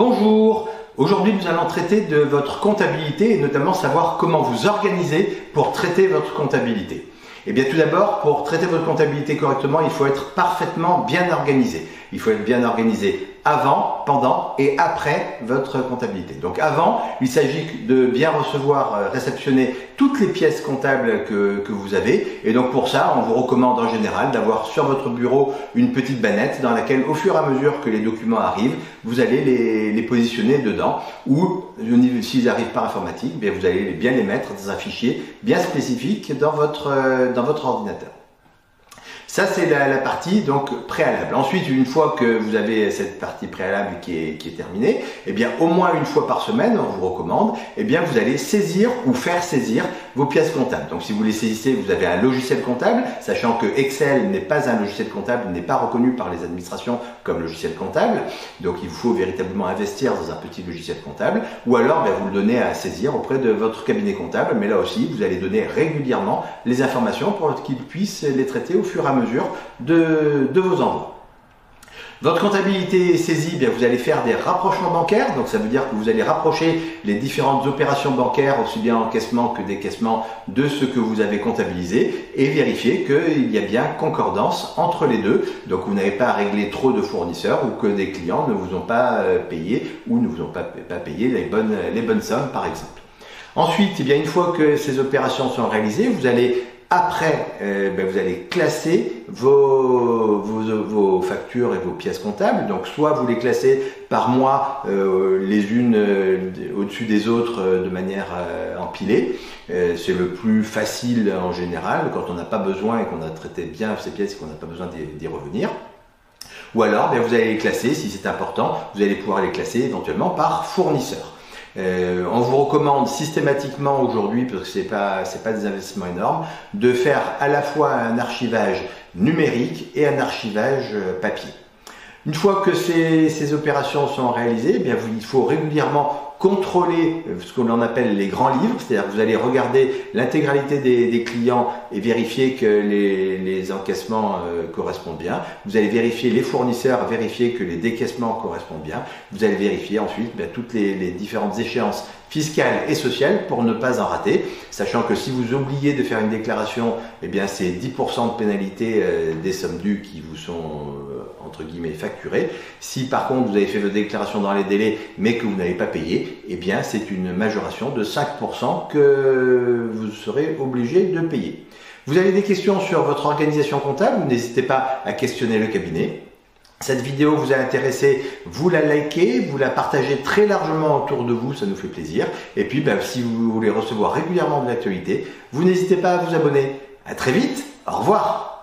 Bonjour, aujourd'hui nous allons traiter de votre comptabilité et notamment savoir comment vous organiser pour traiter votre comptabilité. Et bien tout d'abord, pour traiter votre comptabilité correctement, il faut être parfaitement bien organisé. Il faut être bien organisé avant, pendant et après votre comptabilité. Donc avant, il s'agit de bien recevoir, réceptionner toutes les pièces comptables que vous avez. Et donc pour ça, on vous recommande en général d'avoir sur votre bureau une petite bannette dans laquelle, au fur et à mesure que les documents arrivent, vous allez les positionner dedans. Ou s'ils arrivent par informatique, bien vous allez bien les mettre dans un fichier bien spécifique dans votre ordinateur. Ça, c'est la partie donc préalable. Ensuite, une fois que vous avez cette partie préalable qui est terminée, eh bien, au moins une fois par semaine, on vous recommande, eh bien, vous allez saisir ou faire saisir vos pièces comptables. Donc, si vous les saisissez, vous avez un logiciel comptable, sachant que Excel n'est pas un logiciel comptable, n'est pas reconnu par les administrations comme logiciel comptable. Donc, il vous faut véritablement investir dans un petit logiciel comptable, ou alors, vous le donnez à saisir auprès de votre cabinet comptable. Mais là aussi, vous allez donner régulièrement les informations pour qu'ils puissent les traiter au fur et à mesure de vos envois. Votre comptabilité saisie, vous allez faire des rapprochements bancaires, donc ça veut dire que vous allez rapprocher les différentes opérations bancaires, aussi bien encaissement que décaissement, de ce que vous avez comptabilisé et vérifier qu'il y a bien concordance entre les deux. Donc vous n'avez pas à régler trop de fournisseurs ou que des clients ne vous ont pas payé ou ne vous ont pas payé les bonnes sommes par exemple. Ensuite, une fois que ces opérations sont réalisées, vous allez vous allez classer vos factures et vos pièces comptables. Donc soit vous les classez par mois, les unes au-dessus des autres de manière empilée. C'est le plus facile en général quand on n'a pas besoin et qu'on a traité bien ces pièces et qu'on n'a pas besoin d'y revenir. Ou alors vous allez les classer, si c'est important, vous allez pouvoir les classer éventuellement par fournisseur. On vous recommande systématiquement aujourd'hui, parce que c'est pas des investissements énormes, de faire à la fois un archivage numérique et un archivage papier. Une fois que ces opérations sont réalisées, il faut régulièrement contrôler ce que l'on appelle les grands livres, c'est-à-dire que vous allez regarder l'intégralité des clients et vérifier que les encaissements correspondent bien. Vous allez vérifier les fournisseurs, vérifier que les décaissements correspondent bien. Vous allez vérifier ensuite toutes les différentes échéances fiscales et sociales pour ne pas en rater, sachant que si vous oubliez de faire une déclaration, c'est 10% de pénalité des sommes dues qui vous sont entre guillemets facturées. Si par contre vous avez fait votre déclaration dans les délais mais que vous n'avez pas payé, c'est une majoration de 5% que vous serez obligé de payer. Vous avez des questions sur votre organisation comptable, n'hésitez pas à questionner le cabinet. Cette vidéo vous a intéressé, vous la likez, vous la partagez très largement autour de vous, ça nous fait plaisir. Et puis si vous voulez recevoir régulièrement de l'actualité, vous n'hésitez pas à vous abonner. À très vite, au revoir.